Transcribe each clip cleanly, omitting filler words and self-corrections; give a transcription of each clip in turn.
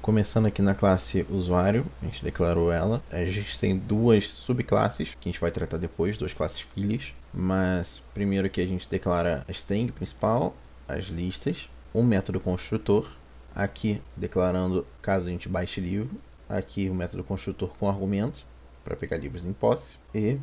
Começando aqui na classe usuário, a gente declarou ela. A gente tem duas subclasses que a gente vai tratar depois, duas classes filhas. Mas primeiro que a gente declara a string principal, as listas, um método construtor, aqui declarando caso a gente baixe livro, aqui o método construtor com argumento para pegar livros em posse e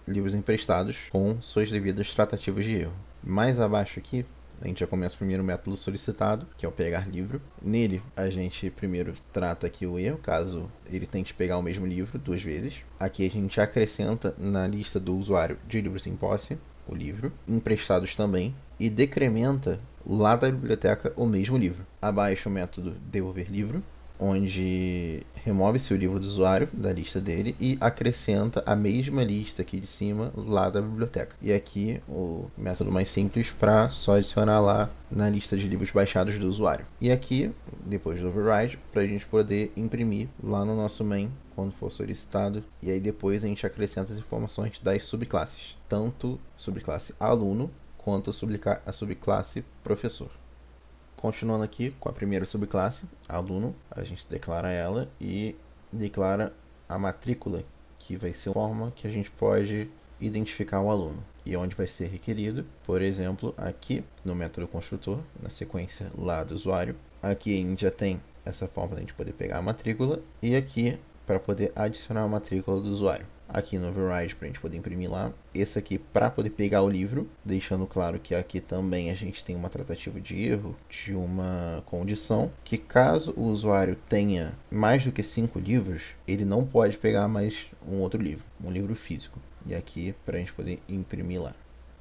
livros emprestados com suas devidas tratativas de erro. Mais abaixo aqui a gente já começa o primeiro método solicitado, que é o pegar livro. Nele, a gente primeiro trata aqui o erro, caso ele tente pegar o mesmo livro duas vezes. Aqui a gente acrescenta na lista do usuário de livros em posse o livro, emprestados também, e decrementa lá da biblioteca o mesmo livro. Abaixo o método devolver livro, onde remove-se o livro do usuário da lista dele e acrescenta a mesma lista aqui de cima lá da biblioteca. E aqui o método mais simples para só adicionar lá na lista de livros baixados do usuário. E aqui, depois do override, para a gente poder imprimir lá no nosso main quando for solicitado. E aí depois a gente acrescenta as informações das subclasses, tanto subclasse aluno quanto a subclasse professor. Continuando aqui com a primeira subclasse, aluno, a gente declara ela e declara a matrícula, que vai ser a forma que a gente pode identificar o aluno e onde vai ser requerido. Por exemplo, aqui no método construtor, na sequência lá do usuário, aqui a gente já tem essa forma para a gente poder pegar a matrícula e aqui para poder adicionar a matrícula do usuário. Aqui no override para a gente poder imprimir lá. Esse aqui para poder pegar o livro, deixando claro que aqui também a gente tem uma tratativa de erro de uma condição que caso o usuário tenha mais do que 5 livros, ele não pode pegar mais um outro livro, um livro físico. E aqui para a gente poder imprimir lá.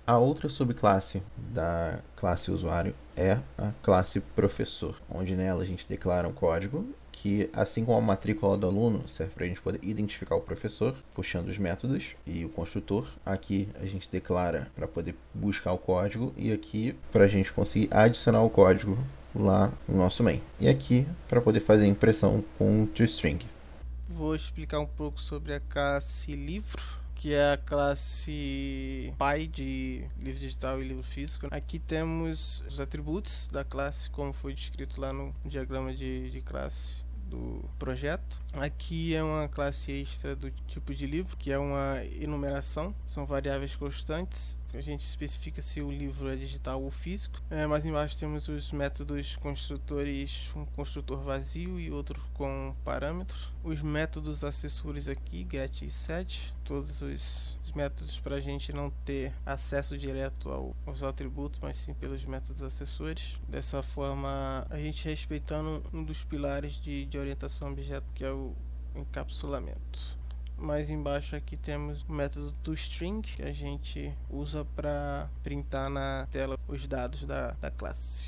A outra subclasse da classe usuário é a classe professor, onde nela a gente declara um código que, assim como a matrícula do aluno, serve para a gente poder identificar o professor, puxando os métodos e o construtor. Aqui a gente declara para poder buscar o código e aqui para a gente conseguir adicionar o código lá no nosso main. E aqui para poder fazer a impressão com toString. Vou explicar um pouco sobre a classe livro, que é a classe pai de livro digital e livro físico. Aqui temos os atributos da classe, como foi descrito lá no diagrama de classe do projeto. Aqui é uma classe extra do tipo de livro, que é uma enumeração, são variáveis constantes. A gente especifica se o livro é digital ou físico. Mais embaixo temos os métodos construtores, um construtor vazio e outro com parâmetros. Os métodos acessórios aqui, get e set, todos os métodos para a gente não ter acesso direto aos atributos, mas sim pelos métodos acessórios. Dessa forma, a gente respeitando um dos pilares de orientação a objeto, que é o encapsulamento. Mais embaixo aqui temos o método toString, que a gente usa para printar na tela os dados da classe.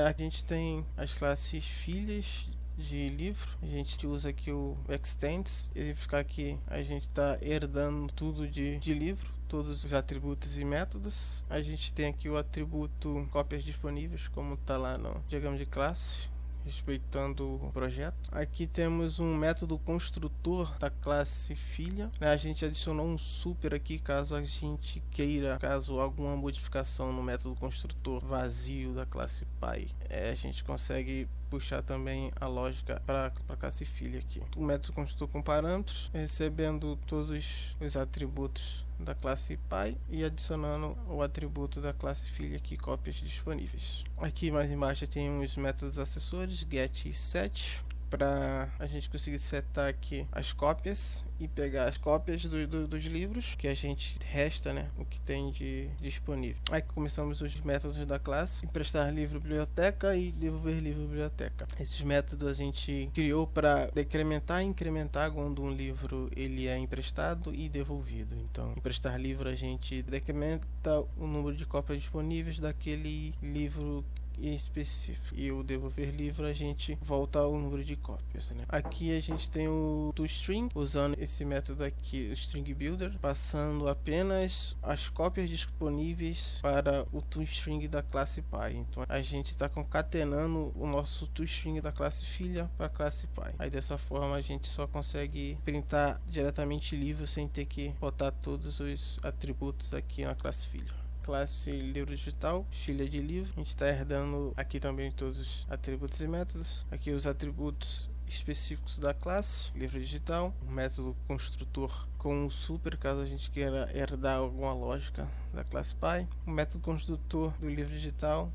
A gente tem as classes filhas de livro. A gente usa aqui o extends, significa que a gente está herdando tudo de livro, todos os atributos e métodos. A gente tem aqui o atributo cópias disponíveis, como está lá no diagrama de classe, respeitando o projeto. Aqui temos um método construtor da classe filha. A gente adicionou um super aqui caso a gente queira, caso alguma modificação no método construtor vazio da classe pai. A gente consegue puxar também a lógica para a classe filha aqui. O método construtor com parâmetros, recebendo todos os atributos da classe pai e adicionando o atributo da classe filha aqui, cópias disponíveis. Aqui mais embaixo tem os métodos acessórios, get e set, para a gente conseguir setar aqui as cópias e pegar as cópias dos livros que a gente resta, né, o que tem de disponível. Aí começamos os métodos da classe: emprestar livro biblioteca e devolver livro biblioteca. Esses métodos a gente criou para decrementar e incrementar quando um livro ele é emprestado e devolvido. Então, emprestar livro a gente decrementa o número de cópias disponíveis daquele livro específico, e o devolver livro a gente volta ao número de cópias, né? Aqui a gente tem o toString, usando esse método aqui, o string builder, passando apenas as cópias disponíveis para o toString da classe pai. Então a gente está concatenando o nosso toString da classe filha para a classe pai. Aí dessa forma a gente só consegue printar diretamente livro sem ter que botar todos os atributos aqui na classe filha. classe livro digital, filha de livro. A gente está herdando aqui também todos os atributos e métodos. Aqui os atributos específicos da classe livro digital, o método construtor com o super, caso a gente queira herdar alguma lógica da classe pai, o método construtor do livro digital,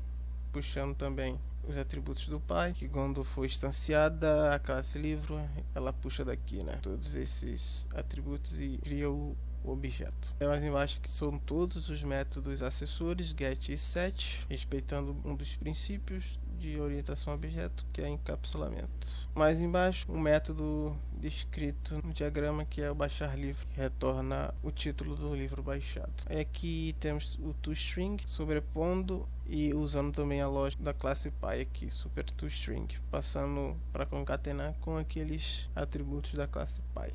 puxando também os atributos do pai, que quando for instanciada a classe livro, ela puxa daqui, né, todos esses atributos e cria o objeto. Mais embaixo que são todos os métodos acessores, get e set, respeitando um dos princípios de orientação a objeto, que é encapsulamento. Mais embaixo, um método descrito no diagrama, que é o baixar livro, que retorna o título do livro baixado. Aqui temos o toString sobrepondo e usando também a lógica da classe pai aqui, super toString, passando para concatenar com aqueles atributos da classe pai.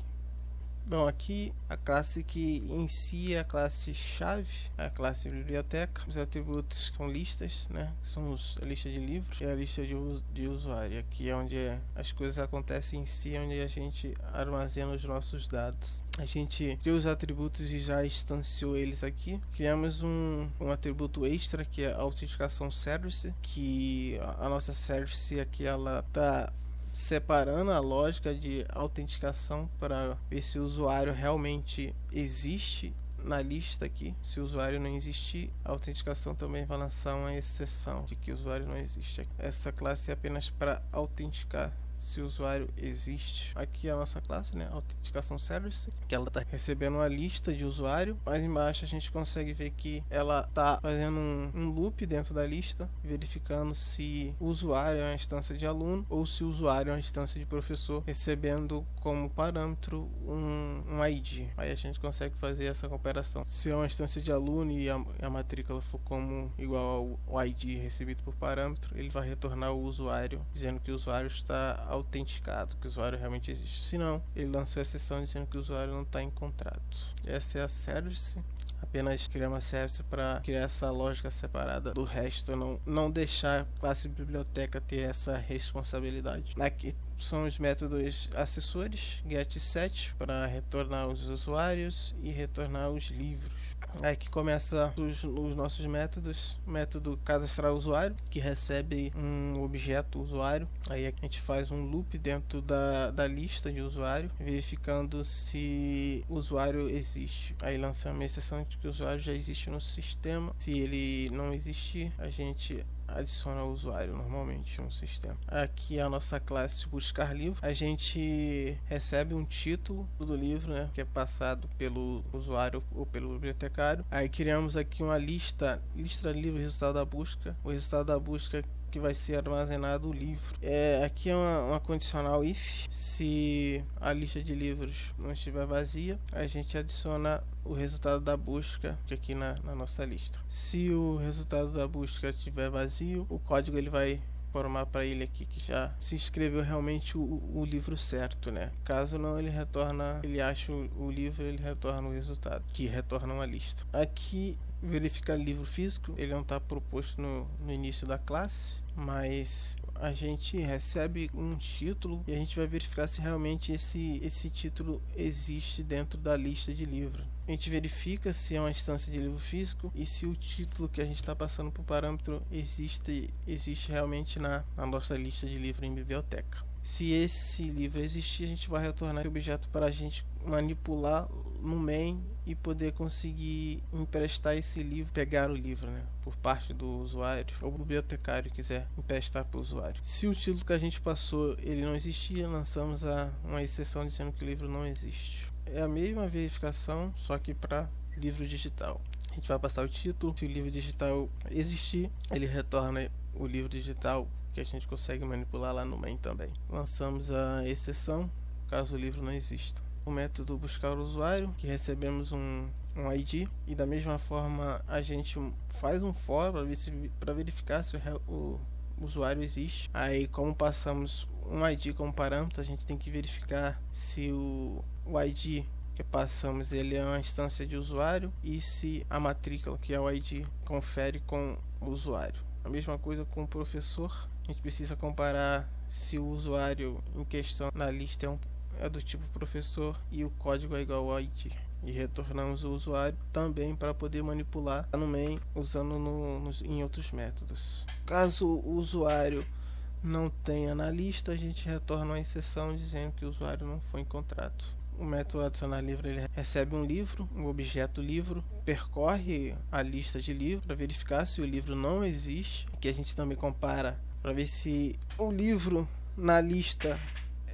Bom, aqui a classe que em si é a classe chave, a classe biblioteca. Os atributos são listas, né? São a lista de livros e a lista de usuário. Aqui é onde as coisas acontecem em si, onde a gente armazena os nossos dados. A gente criou os atributos e já instanciou eles aqui. Criamos um atributo extra, que é a autenticação service, que a nossa service aqui ela tá separando a lógica de autenticação para ver se o usuário realmente existe na lista aqui. Se o usuário não existir, a autenticação também vai lançar uma exceção de que o usuário não existe. Essa classe é apenas para autenticar se o usuário existe. Aqui é a nossa classe, né, autenticação service, que ela está recebendo uma lista de usuário. Mais embaixo a gente consegue ver que ela está fazendo um loop dentro da lista, verificando se o usuário é uma instância de aluno ou se o usuário é uma instância de professor, recebendo como parâmetro um ID. Aí a gente consegue fazer essa comparação. Se é uma instância de aluno e a matrícula for como igual ao ID recebido por parâmetro, ele vai retornar o usuário, dizendo que o usuário está autenticado, que o usuário realmente existe. Se não, ele lançou a exceção dizendo que o usuário não está encontrado. Essa é a service. Apenas criar uma service para criar essa lógica separada do resto, não deixar a classe biblioteca ter essa responsabilidade. Aqui são os métodos acessores, get e set, para retornar os usuários e retornar os livros. Aqui começa os nossos métodos. Método cadastrar usuário, que recebe um objeto usuário. Aí a gente faz um loop dentro da lista de usuário, verificando se o usuário existe. Aí lança uma exceção de que o usuário já existe no sistema. Se ele não existir, a gente adiciona o usuário normalmente no sistema. Aqui é a nossa classe buscar livro. A gente recebe um título do livro, né, que é passado pelo usuário ou pelo bibliotecário. Aí criamos aqui uma lista livro resultado da busca. O resultado da busca que vai ser armazenado o livro. Aqui é uma condicional if. Se a lista de livros não estiver vazia, a gente adiciona o resultado da busca aqui na nossa lista. Se o resultado da busca estiver vazio, o código ele vai informar para ele aqui que já se escreveu realmente o livro certo, né? Caso não, ele acha o livro, ele retorna o resultado, que retorna uma lista. Aqui verificar livro físico, ele não está proposto no início da classe, mas a gente recebe um título e a gente vai verificar se realmente esse título existe dentro da lista de livro. A gente verifica se é uma instância de livro físico e se o título que a gente está passando por parâmetro existe realmente na nossa lista de livro em biblioteca. Se esse livro existir, a gente vai retornar esse objeto para a gente manipular no main e poder conseguir emprestar esse livro, pegar o livro, né, por parte do usuário, ou o bibliotecário quiser emprestar para o usuário. Se o título que a gente passou ele não existia, lançamos uma exceção dizendo que o livro não existe. É a mesma verificação, só que para livro digital. A gente vai passar o título, se o livro digital existir, ele retorna o livro digital que a gente consegue manipular lá no main também. Lançamos a exceção caso o livro não exista. O método buscar o usuário, que recebemos um ID, e da mesma forma a gente faz um for para verificar se o usuário existe. Aí, como passamos um ID como parâmetro, a gente tem que verificar se o ID que passamos ele é uma instância de usuário e se a matrícula, que é o ID, confere com o usuário. A mesma coisa com o professor. A gente precisa comparar se o usuário em questão na lista é do tipo professor e o código é igual ao ID. e retornamos o usuário também para poder manipular no main usando em outros métodos. Caso o usuário não tenha na lista, a gente retorna uma exceção dizendo que o usuário não foi encontrado. O método adicionar livro, ele recebe um livro, um objeto livro, percorre a lista de livros para verificar se o livro não existe, que a gente também compara para ver se o livro na lista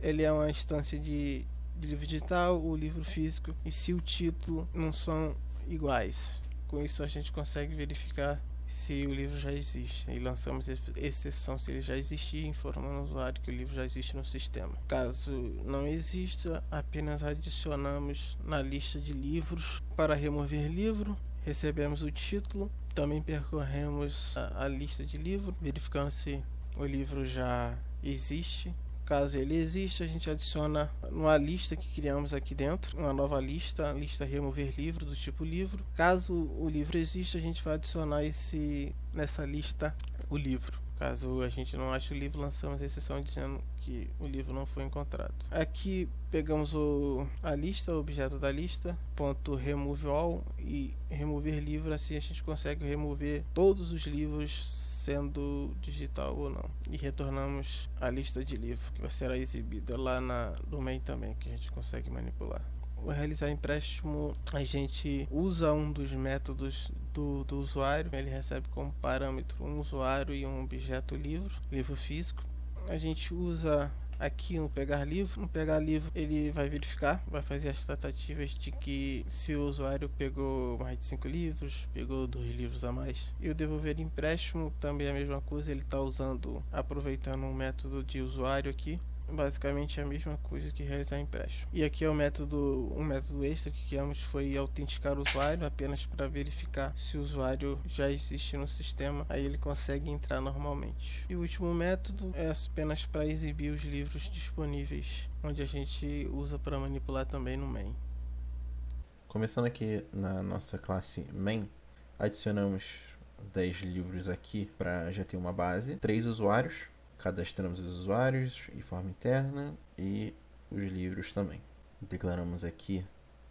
ele é uma instância de livro digital, o livro físico, e se o título não são iguais. Com isso a gente consegue verificar se o livro já existe e lançamos exceção se ele já existir, informando o usuário que o livro já existe no sistema. Caso não exista, apenas adicionamos na lista de livros. Para remover livro, recebemos o título, também percorremos a lista de livro, verificando se o livro já existe. Caso ele exista, a gente adiciona numa lista que criamos aqui dentro, uma nova lista, a lista remover livro do tipo livro. Caso o livro exista, a gente vai adicionar nessa lista o livro. Caso a gente não ache o livro, lançamos a exceção dizendo que o livro não foi encontrado. Aqui pegamos a lista, o objeto da lista, ponto remove all e remover livro, assim a gente consegue remover todos os livros sendo digital ou não, e retornamos a lista de livros que será exibida lá no main também, que a gente consegue manipular. Ao realizar empréstimo, a gente usa um dos métodos do usuário. Ele recebe como parâmetro um usuário e um objeto livro físico. A gente usa aqui no pegar livro. Ele vai verificar, vai fazer as tratativas de que se o usuário pegou mais de 5 livros, pegou 2 livros a mais. E o devolver empréstimo também é a mesma coisa, ele está aproveitando um método de usuário aqui. Basicamente é a mesma coisa que realizar empréstimo. E aqui é um método extra que criamos, foi autenticar o usuário, apenas para verificar se o usuário já existe no sistema, aí ele consegue entrar normalmente. E o último método é apenas para exibir os livros disponíveis, onde a gente usa para manipular também no main. Começando aqui na nossa classe main, adicionamos 10 livros aqui para já ter uma base, 3 usuários. Cadastramos os usuários de forma interna e os livros também. Declaramos aqui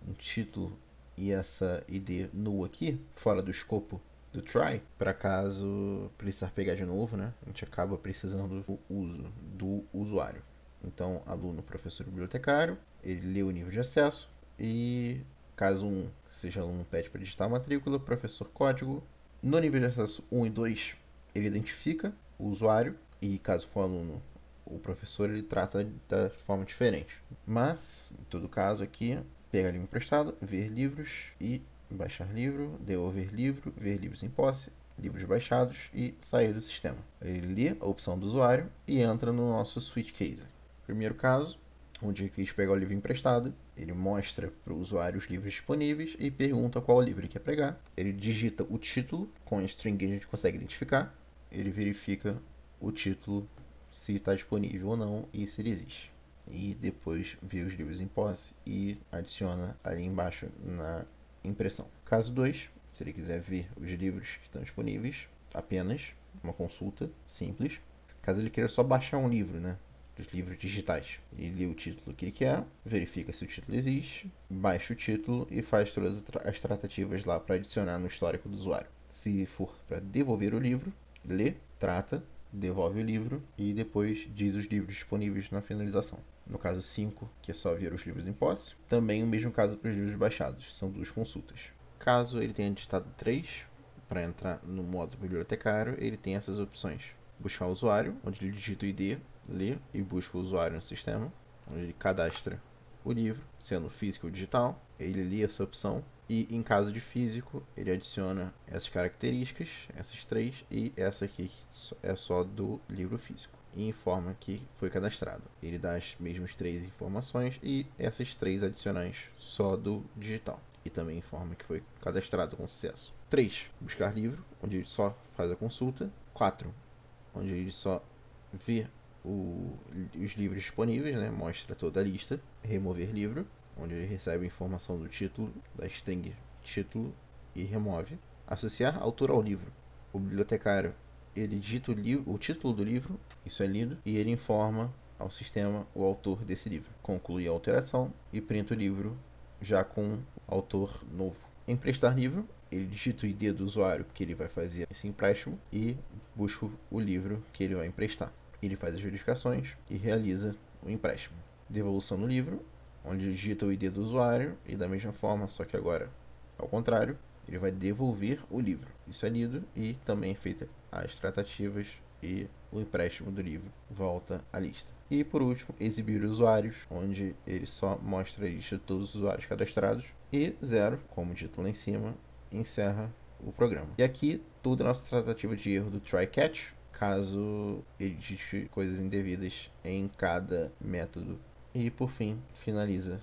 um título e essa ID null aqui, fora do escopo do try, para caso precisar pegar de novo, né? A gente acaba precisando do uso do usuário. Então, aluno, professor, bibliotecário, ele lê o nível de acesso e caso seja aluno pede para digitar a matrícula, professor código. No nível de acesso 1 e 2, ele identifica o usuário. E caso for aluno, o professor ele trata da forma diferente. Mas, em todo caso aqui, pega livro emprestado, ver livros e baixar livro, devolver livro, ver livros em posse, livros baixados e sair do sistema. Ele lê a opção do usuário e entra no nosso switch case. Primeiro caso, onde ele quis pegar o livro emprestado, ele mostra para o usuário os livros disponíveis e pergunta qual livro ele quer pegar. Ele digita o título com a string que a gente consegue identificar. Ele verifica o título, se está disponível ou não e se ele existe. E depois vê os livros em posse e adiciona ali embaixo na impressão. Caso 2, se ele quiser ver os livros que estão disponíveis, apenas uma consulta simples. Caso ele queira só baixar um livro, né, dos livros digitais, ele lê o título que ele quer, verifica se o título existe, baixa o título e faz todas as tratativas lá para adicionar no histórico do usuário. Se for para devolver o livro, lê, trata, devolve o livro e depois diz os livros disponíveis na finalização. No caso 5, que é só ver os livros em posse, também o mesmo caso para os livros baixados, são 2 consultas. Caso ele tenha digitado 3, para entrar no modo bibliotecário, ele tem essas opções. Buscar o usuário, onde ele digita o ID, lê e busca o usuário no sistema, onde ele cadastra o livro, sendo físico ou digital, ele lê essa opção. E em caso de físico, ele adiciona essas características, essas 3, e essa aqui é só do livro físico. E informa que foi cadastrado. Ele dá as mesmas 3 informações e essas 3 adicionais só do digital. E também informa que foi cadastrado com sucesso. 3. Buscar livro, onde ele só faz a consulta. 4. Onde ele só vê os livros disponíveis, né? Mostra toda a lista. Remover livro, onde ele recebe a informação do título, da string título e remove. Associar autor ao livro. O bibliotecário ele digita o título do livro, isso é lido, e ele informa ao sistema o autor desse livro. Conclui a alteração e printa o livro já com autor novo. Emprestar livro, ele digita o ID do usuário que ele vai fazer esse empréstimo e busca o livro que ele vai emprestar. Ele faz as verificações e realiza o empréstimo. Devolução do livro, onde ele digita o ID do usuário e da mesma forma, só que agora ao contrário, ele vai devolver o livro. Isso é lido e também é feita as tratativas e o empréstimo do livro volta à lista. E por último, exibir usuários, onde ele só mostra a lista de todos os usuários cadastrados e 0, como dito lá em cima, encerra o programa. E aqui toda a nossa tratativa de erro do try catch, caso ele digite coisas indevidas em cada método. E por fim, finaliza